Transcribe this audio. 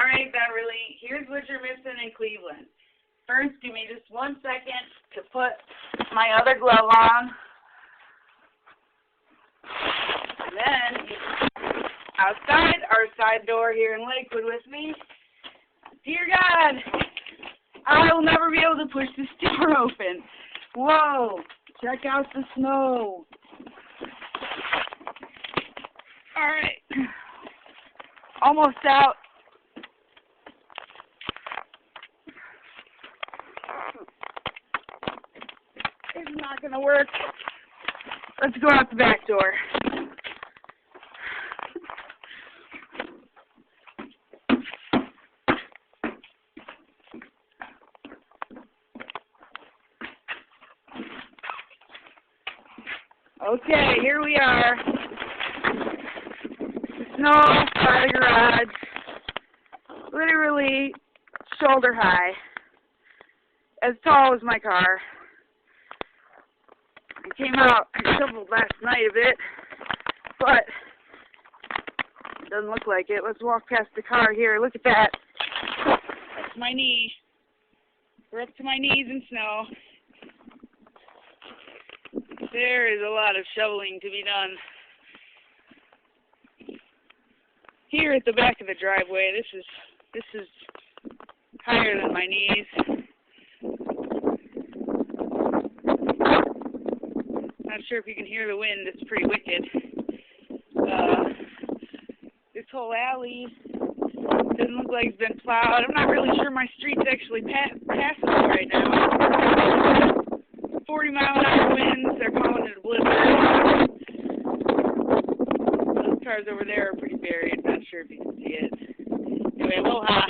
Alright, Beverly, here's what you're missing in Cleveland. First, give me just 1 second to put my other glove on. And then, outside our side door here in Lakewood with me. Dear God, I will never be able to push this door open. Whoa, check out the snow. Alright, almost out. It's not going to work. Let's go out the back door. Okay, here we are. The snow by the garage. Literally shoulder high. As tall as my car. I came out and shoveled last night a bit, but it doesn't look like it. Let's walk past the car here. Look at that. That's my knee. We're up to my knees in snow. There is a lot of shoveling to be done. Here at the back of the driveway, this is higher than my knees. Not sure if you can hear the wind. It's pretty wicked. This whole alley doesn't look like it's been plowed. I'm not really sure my street's actually passable right now. 40-mile-an-hour winds. They're calling it a blizzard. Those cars over there are pretty buried. Not sure if you can see it. Anyway, aloha.